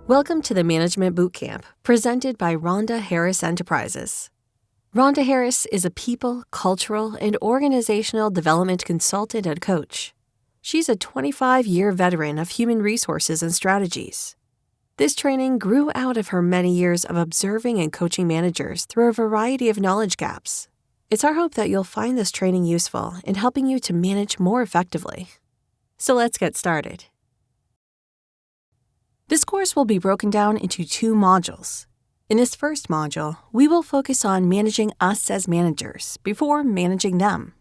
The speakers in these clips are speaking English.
Welcome to the Management Bootcamp, presented by Rhonda Harris Enterprises. Rhonda Harris is a people, cultural, and organizational development consultant and coach. She's a 25-year veteran of human resources and strategies. This training grew out of her many years of observing and coaching managers through a variety of knowledge gaps. It's our hope that you'll find this training useful in helping you to manage more effectively. So let's get started. This course will be broken down into 2 modules. In this first module, we will focus on managing us as managers before managing them.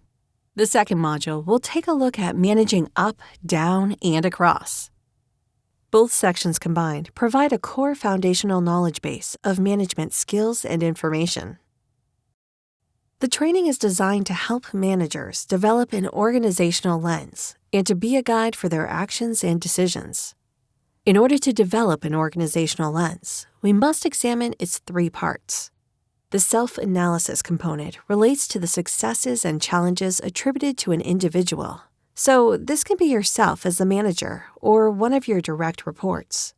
The second module will take a look at managing up, down, and across. Both sections combined provide a core foundational knowledge base of management skills and information. The training is designed to help managers develop an organizational lens and to be a guide for their actions and decisions. In order to develop an organizational lens, we must examine its 3 parts. The self-analysis component relates to the successes and challenges attributed to an individual. So this can be yourself as the manager or one of your direct reports.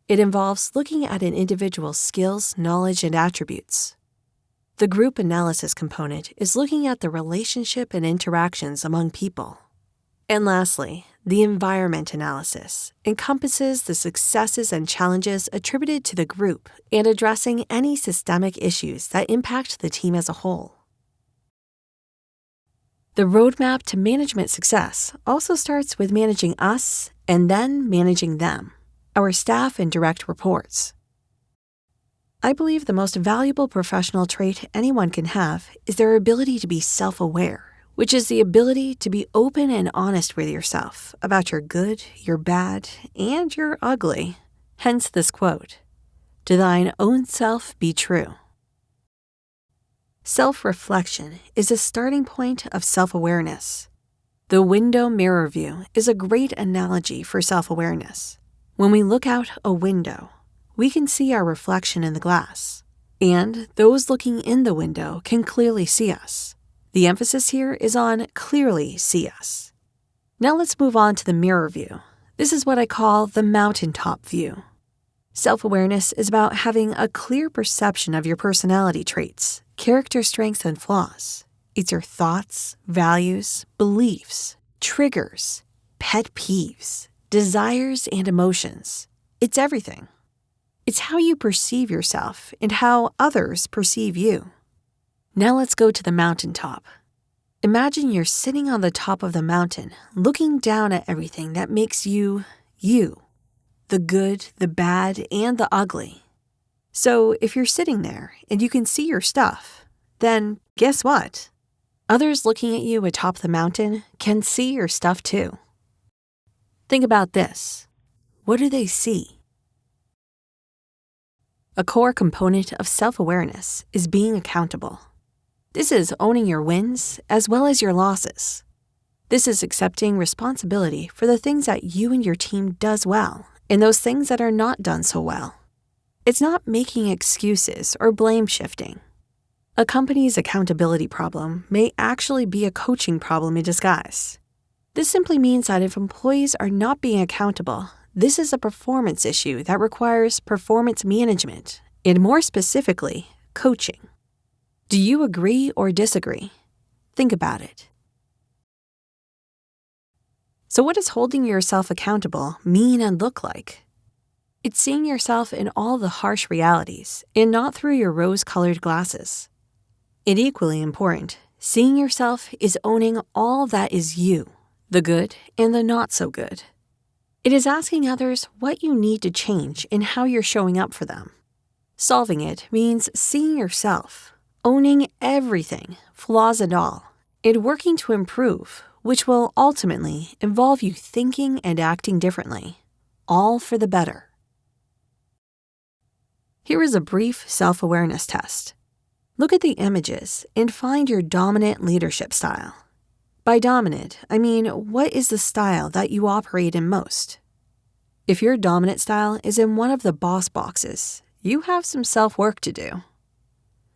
It involves looking at an individual's skills, knowledge, and attributes. The group analysis component is looking at the relationship and interactions among people. And lastly, the environment analysis encompasses the successes and challenges attributed to the group and addressing any systemic issues that impact the team as a whole. The roadmap to management success also starts with managing us and then managing them, our staff and direct reports. I believe the most valuable professional trait anyone can have is their ability to be self-aware, which is the ability to be open and honest with yourself about your good, your bad, and your ugly. Hence this quote, "To thine own self be true." Self-reflection is a starting point of self-awareness. The window mirror view is a great analogy for self-awareness. When we look out a window, we can see our reflection in the glass, and those looking in the window can clearly see us. The emphasis here is on clearly see us. Now let's move on to the mirror view. This is what I call the mountaintop view. Self-awareness is about having a clear perception of your personality traits, character strengths, and flaws. It's your thoughts, values, beliefs, triggers, pet peeves, desires, and emotions. It's everything. It's how you perceive yourself and how others perceive you. Now let's go to the mountaintop. Imagine you're sitting on the top of the mountain, looking down at everything that makes you, you. The good, the bad, and the ugly. So if you're sitting there and you can see your stuff, then guess what? Others looking at you atop the mountain can see your stuff too. Think about this. What do they see? A core component of self-awareness is being accountable. This is owning your wins as well as your losses. This is accepting responsibility for the things that you and your team does well and those things that are not done so well. It's not making excuses or blame shifting. A company's accountability problem may actually be a coaching problem in disguise. This simply means that if employees are not being accountable, this is a performance issue that requires performance management, and more specifically, coaching. Do you agree or disagree? Think about it. So what does holding yourself accountable mean and look like? It's seeing yourself in all the harsh realities and not through your rose-colored glasses. And equally important, seeing yourself is owning all that is you, the good and the not so good. It is asking others what you need to change in how you're showing up for them. Solving it means seeing yourself, owning everything, flaws and all, and working to improve, which will ultimately involve you thinking and acting differently, all for the better. Here is a brief self-awareness test. Look at the images and find your dominant leadership style. By dominant, I mean what is the style that you operate in most? If your dominant style is in one of the boss boxes, you have some self-work to do.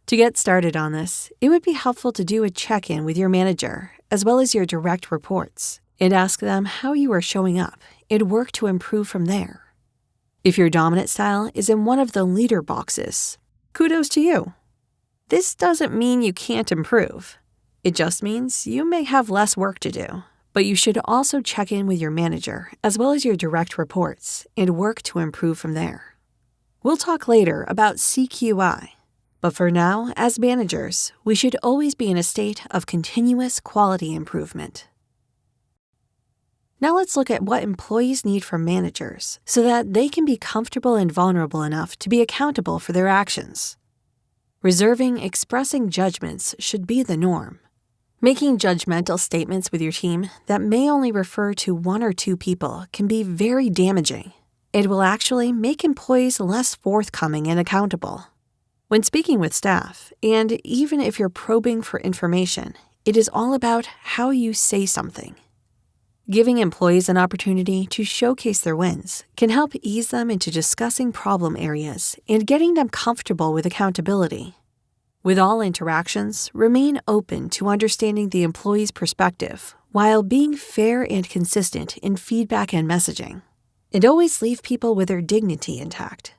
To get started on this, it would be helpful to do a check-in with your manager as well as your direct reports and ask them how you are showing up and work to improve from there. If your dominant style is in one of the leader boxes, kudos to you. This doesn't mean you can't improve. It just means you may have less work to do, but you should also check in with your manager as well as your direct reports and work to improve from there. We'll talk later about CQI, but for now, as managers, we should always be in a state of continuous quality improvement. Now let's look at what employees need from managers so that they can be comfortable and vulnerable enough to be accountable for their actions. Reserving expressing judgments should be the norm. Making judgmental statements with your team that may only refer to one or two people can be very damaging. It will actually make employees less forthcoming and accountable. When speaking with staff, and even if you're probing for information, it is all about how you say something. Giving employees an opportunity to showcase their wins can help ease them into discussing problem areas and getting them comfortable with accountability. With all interactions, remain open to understanding the employee's perspective while being fair and consistent in feedback and messaging. And always leave people with their dignity intact.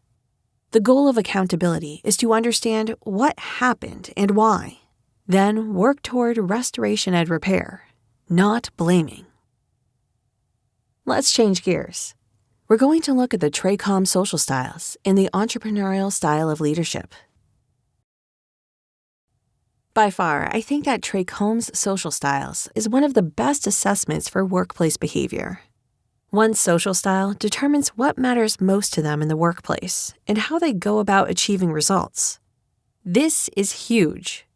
The goal of accountability is to understand what happened and why, then work toward restoration and repair, not blaming. Let's change gears. We're going to look at the TRACOM social styles and the entrepreneurial style of leadership. By far, I think that TRACOM's social styles is one of the best assessments for workplace behavior. One's social style determines what matters most to them in the workplace and how they go about achieving results. This is huge.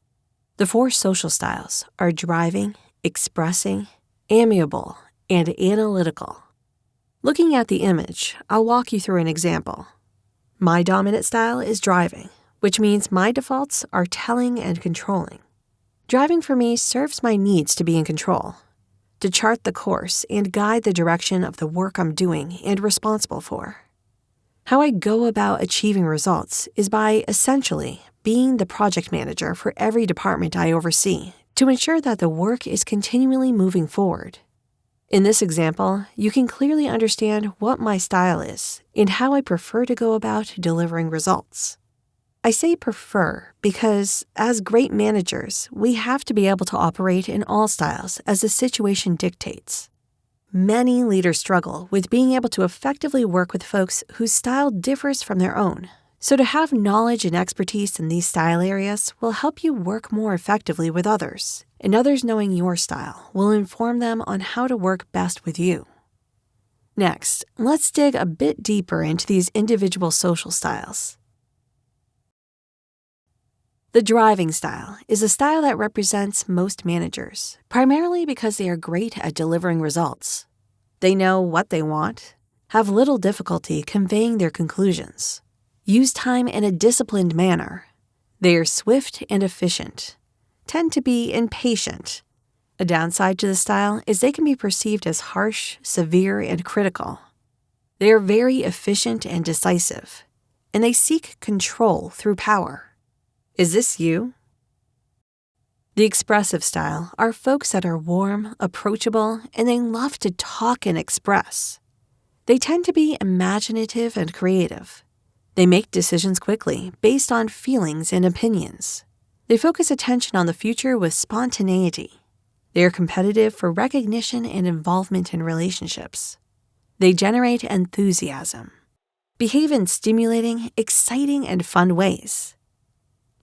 The 4 social styles are driving, expressing, amiable, and analytical. Looking at the image, I'll walk you through an example. My dominant style is driving, which means my defaults are telling and controlling. Driving for me serves my needs to be in control, to chart the course and guide the direction of the work I'm doing and responsible for. How I go about achieving results is by essentially being the project manager for every department I oversee to ensure that the work is continually moving forward. In this example, you can clearly understand what my style is and how I prefer to go about delivering results. I say prefer because, as great managers, we have to be able to operate in all styles as the situation dictates. Many leaders struggle with being able to effectively work with folks whose style differs from their own. So to have knowledge and expertise in these style areas will help you work more effectively with others, and others knowing your style will inform them on how to work best with you. Next, let's dig a bit deeper into these individual social styles. The driving style is a style that represents most managers, primarily because they are great at delivering results. They know what they want, have little difficulty conveying their conclusions, use time in a disciplined manner. They are swift and efficient, tend to be impatient. A downside to the style is they can be perceived as harsh, severe, and critical. They are very efficient and decisive, and they seek control through power. Is this you? The expressive style are folks that are warm, approachable, and they love to talk and express. They tend to be imaginative and creative. They make decisions quickly based on feelings and opinions. They focus attention on the future with spontaneity. They are competitive for recognition and involvement in relationships. They generate enthusiasm. Behave in stimulating, exciting, and fun ways.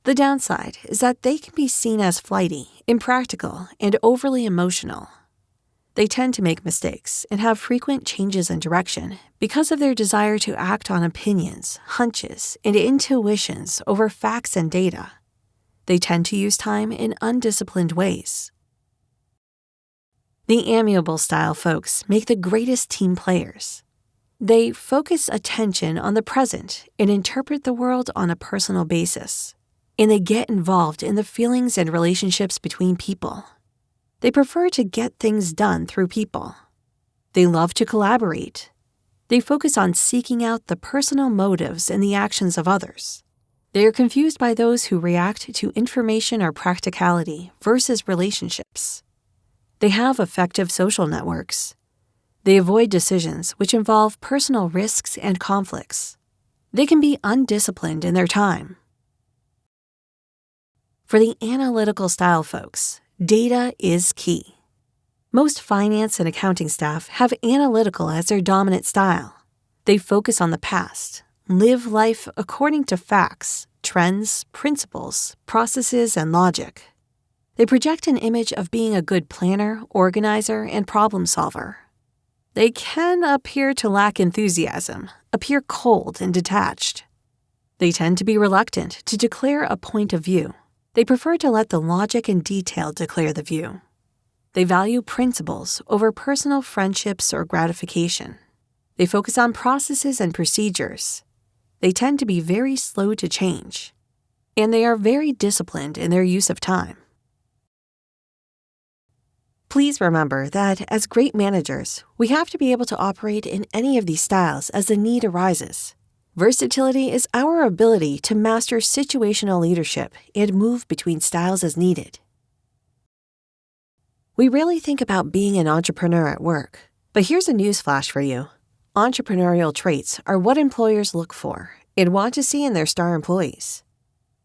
The downside is that they can be seen as flighty, impractical, and overly emotional. They tend to make mistakes and have frequent changes in direction because of their desire to act on opinions, hunches, and intuitions over facts and data. They tend to use time in undisciplined ways. The amiable style folks make the greatest team players. They focus attention on the present and interpret the world on a personal basis. And they get involved in the feelings and relationships between people. They prefer to get things done through people. They love to collaborate. They focus on seeking out the personal motives in the actions of others. They are confused by those who react to information or practicality versus relationships. They have effective social networks. They avoid decisions which involve personal risks and conflicts. They can be undisciplined in their time. For the analytical style folks, data is key. Most finance and accounting staff have analytical as their dominant style. They focus on the past, live life according to facts, trends, principles, processes, and logic. They project an image of being a good planner, organizer, and problem solver. They can appear to lack enthusiasm, appear cold and detached. They tend to be reluctant to declare a point of view. They prefer to let the logic and detail declare the view. They value principles over personal friendships or gratification. They focus on processes and procedures. They tend to be very slow to change. And they are very disciplined in their use of time. Please remember that as great managers, we have to be able to operate in any of these styles as the need arises. Versatility is our ability to master situational leadership and move between styles as needed. We rarely think about being an entrepreneur at work, but here's a newsflash for you. Entrepreneurial traits are what employers look for and want to see in their star employees.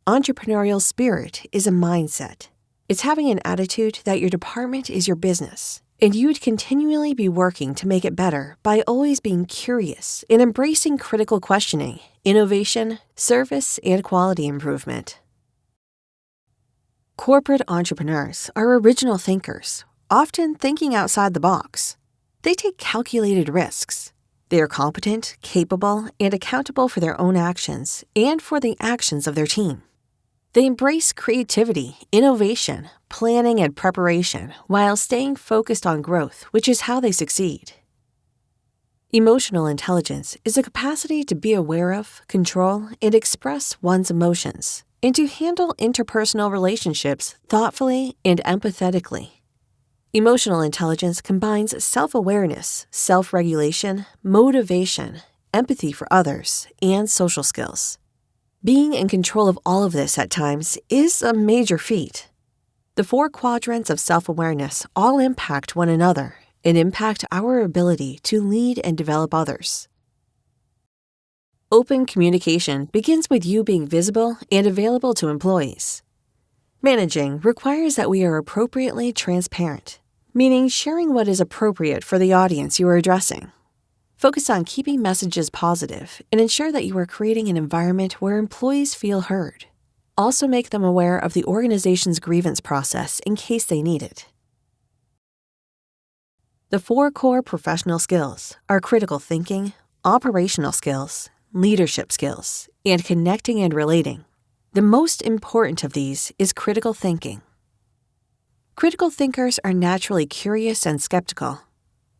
Entrepreneurial spirit is a mindset. It's having an attitude that your department is your business, and you'd continually be working to make it better by always being curious and embracing critical questioning, innovation, service, and quality improvement. Corporate entrepreneurs are original thinkers, often thinking outside the box. They take calculated risks. They are competent, capable, and accountable for their own actions and for the actions of their team. They embrace creativity, innovation, planning, and preparation while staying focused on growth, which is how they succeed. Emotional intelligence is a capacity to be aware of, control, and express one's emotions, and to handle interpersonal relationships thoughtfully and empathetically. Emotional intelligence combines self-awareness, self-regulation, motivation, empathy for others, and social skills. Being in control of all of this at times is a major feat. The 4 quadrants of self-awareness all impact one another and impact our ability to lead and develop others. Open communication begins with you being visible and available to employees. Managing requires that we are appropriately transparent, meaning sharing what is appropriate for the audience you are addressing. Focus on keeping messages positive and ensure that you are creating an environment where employees feel heard. Also make them aware of the organization's grievance process in case they need it. The 4 core professional skills are critical thinking, operational skills, leadership skills, and connecting and relating. The most important of these is critical thinking. Critical thinkers are naturally curious and skeptical.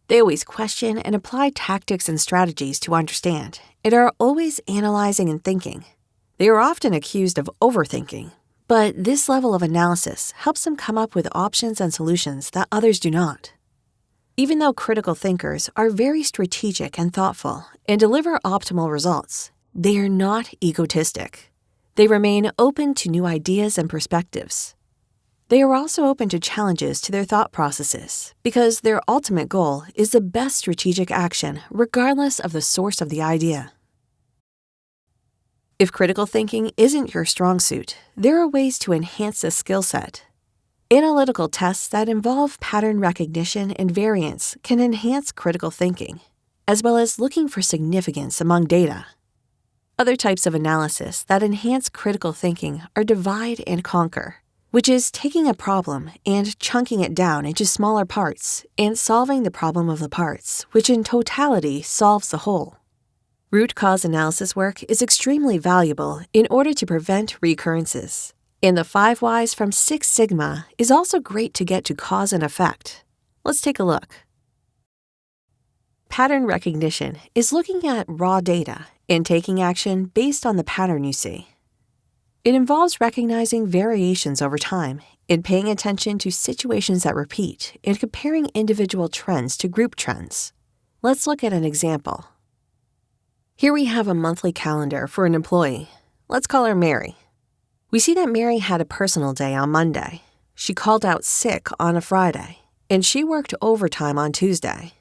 They always question and apply tactics and strategies to understand, and are always analyzing and thinking. They are often accused of overthinking, but this level of analysis helps them come up with options and solutions that others do not. Even though critical thinkers are very strategic and thoughtful and deliver optimal results, they are not egotistic. They remain open to new ideas and perspectives. They are also open to challenges to their thought processes because their ultimate goal is the best strategic action regardless of the source of the idea. If critical thinking isn't your strong suit, there are ways to enhance this skill set. Analytical tests that involve pattern recognition and variance can enhance critical thinking, as well as looking for significance among data. Other types of analysis that enhance critical thinking are divide and conquer, which is taking a problem and chunking it down into smaller parts and solving the problem of the parts, which in totality solves the whole. Root cause analysis work is extremely valuable in order to prevent recurrences. And the 5 whys from 6 Sigma is also great to get to cause and effect. Let's take a look. Pattern recognition is looking at raw data and taking action based on the pattern you see. It involves recognizing variations over time and paying attention to situations that repeat and comparing individual trends to group trends. Let's look at an example. Here we have a monthly calendar for an employee. Let's call her Mary. We see that Mary had a personal day on Monday. She called out sick on a Friday, and she worked overtime on Tuesday.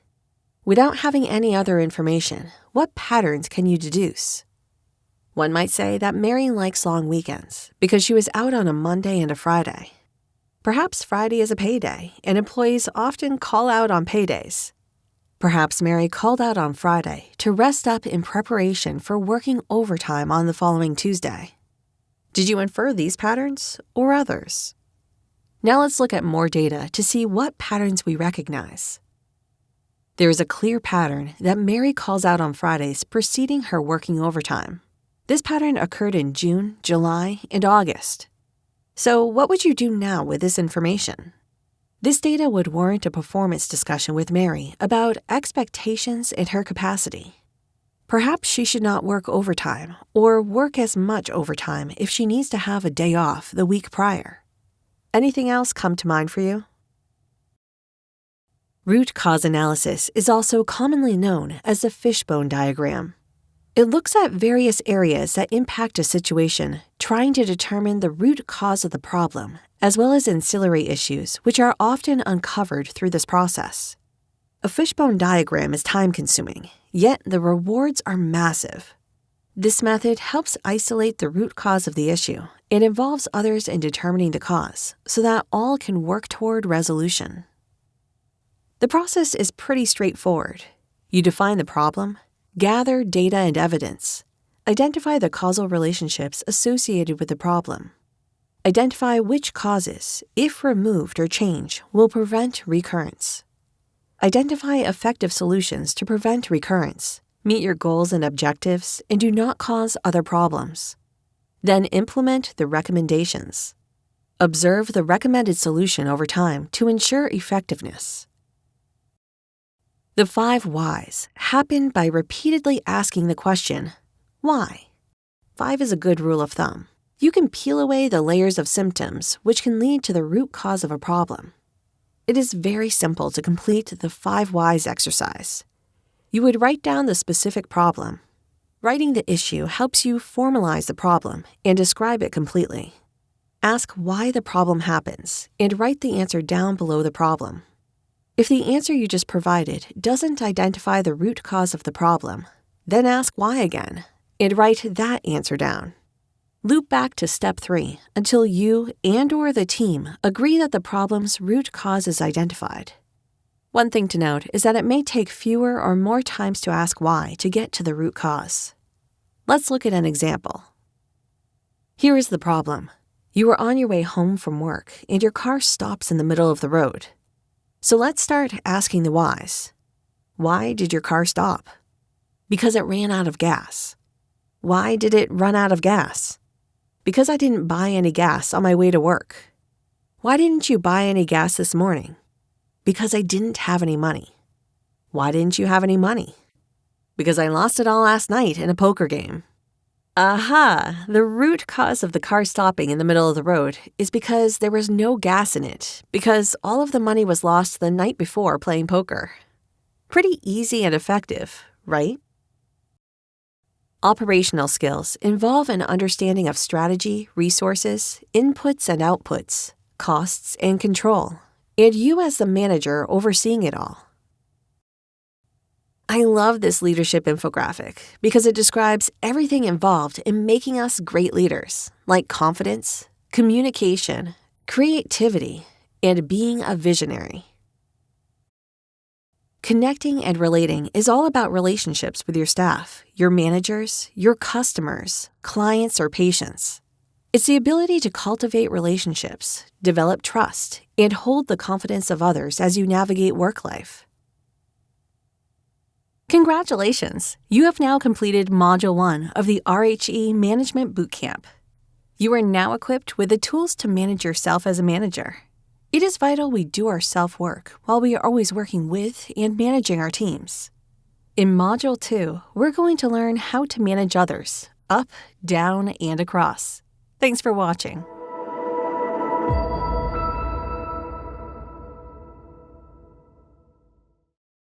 Without having any other information, what patterns can you deduce? One might say that Mary likes long weekends because she was out on a Monday and a Friday. Perhaps Friday is a payday, and employees often call out on paydays. Perhaps Mary called out on Friday to rest up in preparation for working overtime on the following Tuesday. Did you infer these patterns or others? Now let's look at more data to see what patterns we recognize. There is a clear pattern that Mary calls out on Fridays preceding her working overtime. This pattern occurred in June, July, and August. So what would you do now with this information? This data would warrant a performance discussion with Mary about expectations and her capacity. Perhaps she should not work overtime or work as much overtime if she needs to have a day off the week prior. Anything else come to mind for you? Root cause analysis is also commonly known as the fishbone diagram. It looks at various areas that impact a situation, trying to determine the root cause of the problem, as well as ancillary issues which are often uncovered through this process. A fishbone diagram is time-consuming, yet the rewards are massive. This method helps isolate the root cause of the issue and involves others in determining the cause so that all can work toward resolution. The process is pretty straightforward. You define the problem, gather data and evidence, identify the causal relationships associated with the problem, identify which causes, if removed or changed, will prevent recurrence. Identify effective solutions to prevent recurrence, meet your goals and objectives, and do not cause other problems. Then implement the recommendations. Observe the recommended solution over time to ensure effectiveness. The 5 whys happen by repeatedly asking the question, why? 5 is a good rule of thumb. You can peel away the layers of symptoms which can lead to the root cause of a problem. It is very simple to complete the 5 whys exercise. You would write down the specific problem. Writing the issue helps you formalize the problem and describe it completely. Ask why the problem happens and write the answer down below the problem. If the answer you just provided doesn't identify the root cause of the problem, then ask why again and write that answer down. Loop back to step 3 until you and/or the team agree that the problem's root cause is identified. One thing to note is that it may take fewer or more times to ask why to get to the root cause. Let's look at an example. Here is the problem. You are on your way home from work and your car stops in the middle of the road. So let's start asking the whys. Why did your car stop? Because it ran out of gas. Why did it run out of gas? Because I didn't buy any gas on my way to work. Why didn't you buy any gas this morning? Because I didn't have any money. Why didn't you have any money? Because I lost it all last night in a poker game. Aha! The root cause of the car stopping in the middle of the road is because there was no gas in it, because all of the money was lost the night before playing poker. Pretty easy and effective, right? Operational skills involve an understanding of strategy, resources, inputs and outputs, costs and control, and you as the manager overseeing it all. I love this leadership infographic because it describes everything involved in making us great leaders, like confidence, communication, creativity, and being a visionary. Connecting and relating is all about relationships with your staff, your managers, your customers, clients, or patients. It's the ability to cultivate relationships, develop trust, and hold the confidence of others as you navigate work life. Congratulations! You have now completed Module 1 of the RHE Management Bootcamp. You are now equipped with the tools to manage yourself as a manager. It is vital we do our self-work while we are always working with and managing our teams. In Module 2, we're going to learn how to manage others, up, down, and across. Thanks for watching.